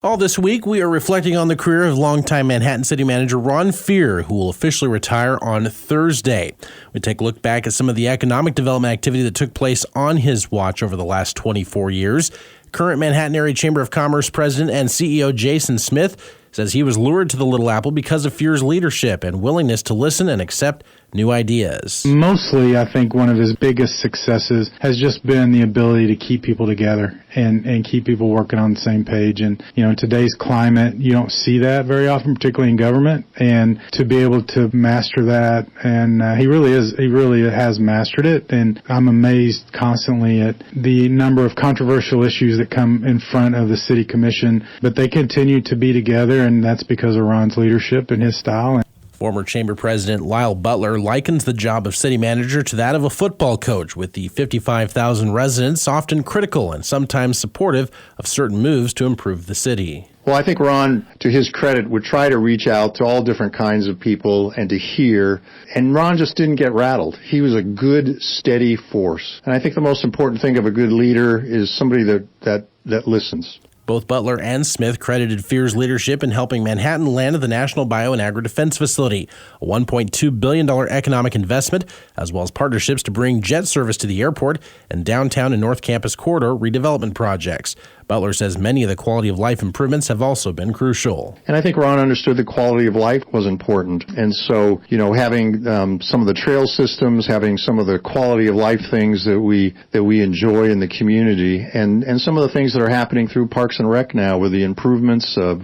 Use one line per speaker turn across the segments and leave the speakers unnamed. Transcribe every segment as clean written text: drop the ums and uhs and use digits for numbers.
All this week, we are reflecting on the career of longtime Manhattan City Manager Ron Fehr, who will officially retire on Thursday. We take a look back at some of the economic development activity that took place on his watch over the last 24 years. Current Manhattan Area Chamber of Commerce President and CEO Jason Smith says he was lured to the Little Apple because of Fehr's leadership and willingness to listen and accept new ideas.
Mostly, I think one of his biggest successes has just been the ability to keep people together and keep people working on the same page. And, in today's climate, you don't see that very often, particularly in government. And to be able to master that, and he really has mastered it. And I'm amazed constantly at the number of controversial issues that come in front of the city commission, but they continue to be together, and that's because of Ron's leadership and his style.
Former Chamber President Lyle Butler likens the job of city manager to that of a football coach, with the 55,000 residents often critical and sometimes supportive of certain moves to improve the city.
Well, I think Ron, to his credit, would try to reach out to all different kinds of people and to hear. And Ron just didn't get rattled. He was a good, steady force. And I think the most important thing of a good leader is somebody that listens.
Both Butler and Smith credited Fehr's leadership in helping Manhattan land the National Bio and Agri-Defense Facility, a $1.2 billion economic investment, as well as partnerships to bring jet service to the airport and downtown and North Campus corridor redevelopment projects. Butler says many of the quality of life improvements have also been crucial.
And I think Ron understood the quality of life was important. And so, having some of the trail systems, having some of the quality of life things that we enjoy in the community, and some of the things that are happening through Parks and Rec now with the improvements of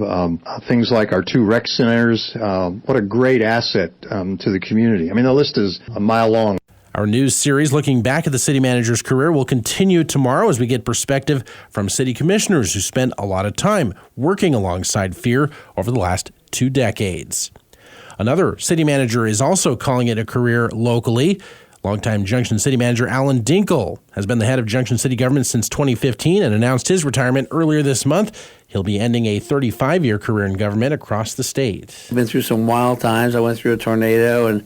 things like our 2 rec centers, what a great asset to the community. I mean, the list is a mile long.
Our news series looking back at the city manager's career will continue tomorrow as we get perspective from city commissioners who spent a lot of time working alongside Fehr over the last 2 decades. Another city manager is also calling it a career locally. Longtime Junction City Manager Alan Dinkle has been the head of Junction City government since 2015 and announced his retirement earlier this month. He'll be ending a 35-year career in government across the state.
I've been through some wild times. I went through a tornado, and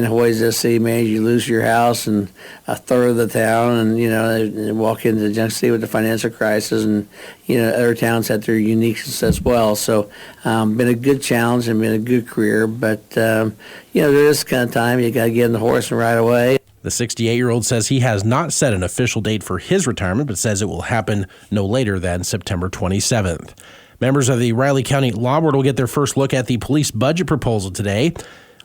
always as city manager, you lose your house and a third of the town, and walk into Junction City with the financial crisis, and other towns had their uniqueness as well. So, been a good challenge and been a good career, but there is kind of time you got to get on the horse and ride away.
The 68-year-old says he has not set an official date for his retirement, but says it will happen no later than September 27th. Members of the Riley County Law Board will get their first look at the police budget proposal today.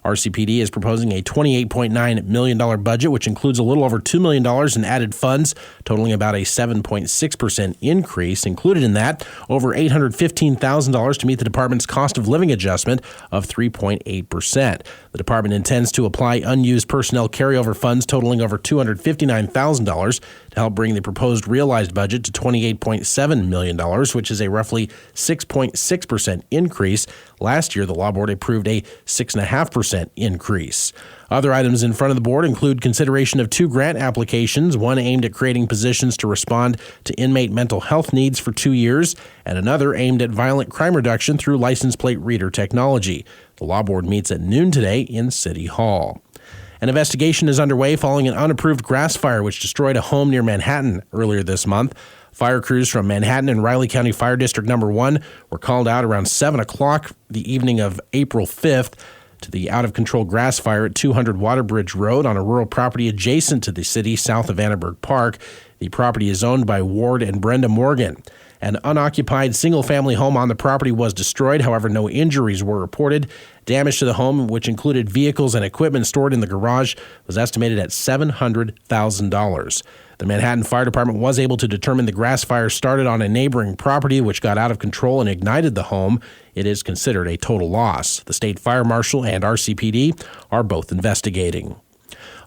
RCPD is proposing a $28.9 million budget, which includes a little over $2 million in added funds, totaling about a 7.6% increase. Included in that, over $815,000 to meet the department's cost of living adjustment of 3.8%. The department intends to apply unused personnel carryover funds totaling over $259,000 to help bring the proposed realized budget to $28.7 million, which is a roughly 6.6% increase. Last year, the Law Board approved a 6.5% increase. Other items in front of the board include consideration of 2 grant applications, one aimed at creating positions to respond to inmate mental health needs for 2 years, and another aimed at violent crime reduction through license plate reader technology. The Law Board meets at noon today in City Hall. An investigation is underway following an unapproved grass fire which destroyed a home near Manhattan earlier this month. Fire crews from Manhattan and Riley County Fire District No. 1 were called out around 7 o'clock the evening of April 5th to the out-of-control grass fire at 200 Waterbridge Road on a rural property adjacent to the city south of Annenberg Park. The property is owned by Ward and Brenda Morgan. An unoccupied single-family home on the property was destroyed. However, no injuries were reported. Damage to the home, which included vehicles and equipment stored in the garage, was estimated at $700,000. The Manhattan Fire Department was able to determine the grass fire started on a neighboring property, which got out of control and ignited the home. It is considered a total loss. The state fire marshal and RCPD are both investigating.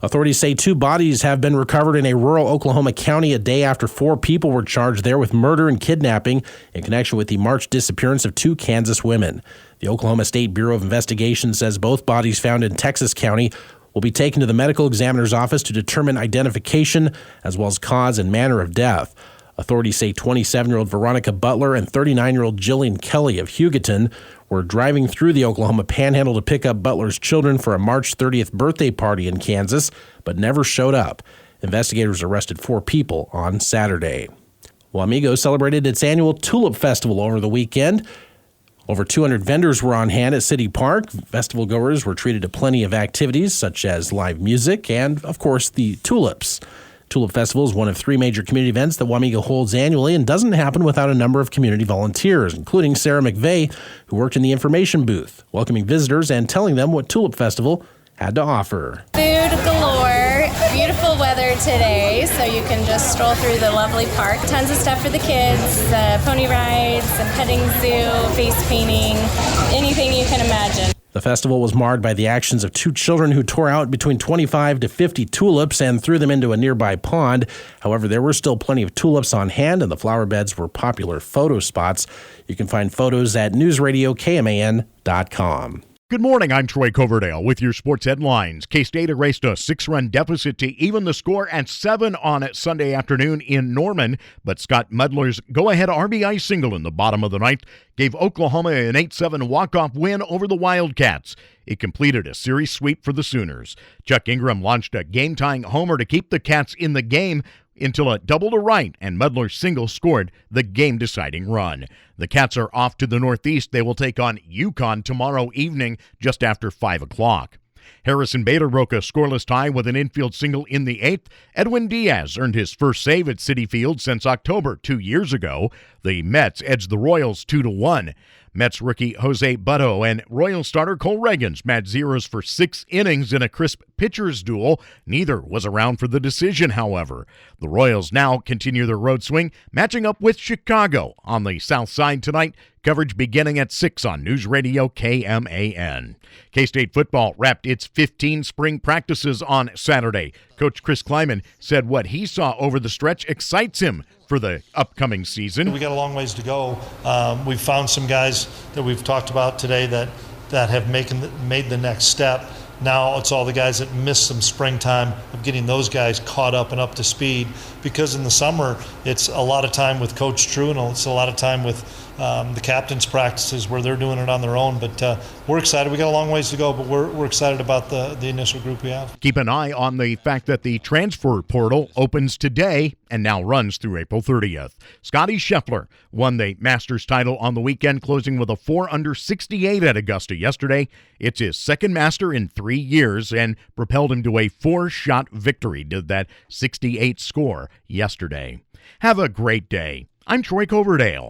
Authorities say 2 bodies have been recovered in a rural Oklahoma county a day after 4 people were charged there with murder and kidnapping in connection with the March disappearance of 2 Kansas women. The Oklahoma State Bureau of Investigation says both bodies found in Texas County will be taken to the medical examiner's office to determine identification as well as cause and manner of death. Authorities say 27-year-old Veronica Butler and 39-year-old Jillian Kelly of Hugoton were driving through the Oklahoma Panhandle to pick up Butler's children for a March 30th birthday party in Kansas, but never showed up. Investigators arrested 4 people on Saturday. Wamego celebrated its annual Tulip Festival over the weekend. Over 200 vendors were on hand at City Park. Festival goers were treated to plenty of activities such as live music and, of course, the tulips. Tulip Festival is one of 3 major community events that Wamego holds annually and doesn't happen without a number of community volunteers, including Sarah McVeigh, who worked in the information booth, welcoming visitors and telling them what Tulip Festival had to offer.
Food galore, beautiful weather today, so you can just stroll through the lovely park. Tons of stuff for the kids, pony rides, a petting zoo, face painting, anything you can imagine.
The festival was marred by the actions of 2 children who tore out between 25 to 50 tulips and threw them into a nearby pond. However, there were still plenty of tulips on hand, and the flower beds were popular photo spots. You can find photos at newsradiokman.com.
Good morning, I'm Troy Coverdale with your sports headlines. K-State erased a 6-run deficit to even the score at 7 on Sunday afternoon in Norman, but Scott Mudler's go-ahead RBI single in the bottom of the ninth gave Oklahoma an 8-7 walk-off win over the Wildcats. It completed a series sweep for the Sooners. Chuck Ingram launched a game-tying homer to keep the Cats in the game until a double to right and Mudler's single scored the game-deciding run. The Cats are off to the Northeast. They will take on UConn tomorrow evening just after 5 o'clock. Harrison Bader broke a scoreless tie with an infield single in the 8th. Edwin Diaz earned his first save at Citi Field since October 2 years ago. The Mets edged the Royals 2-1. Mets rookie Jose Butto and Royal starter Cole Reagans matched zeros for 6 innings in a crisp pitcher's duel. Neither was around for the decision, however. The Royals now continue their road swing, matching up with Chicago on the south side tonight. Coverage beginning at 6 on News Radio KMAN. K-State football wrapped its 15 spring practices on Saturday. Coach Chris Kleiman said what he saw over the stretch excites him for the upcoming season.
We got a long ways to go. We've found some guys that we've talked about today that have made the next step. Now it's all the guys that missed some springtime of getting those guys caught up and up to speed, because in the summer it's a lot of time with Coach True and it's a lot of time with the captain's practices where they're doing it on their own. But we're excited. We got a long ways to go, but we're excited about the initial group we have.
Keep an eye on the fact that the transfer portal opens today and now runs through April 30th. Scotty Scheffler won the Masters title on the weekend, closing with a 4 under 68 at Augusta yesterday. It's his second Master in 3 years and propelled him to a 4-shot victory. Did that 68 score yesterday. Have a great day. I'm Troy Coverdale.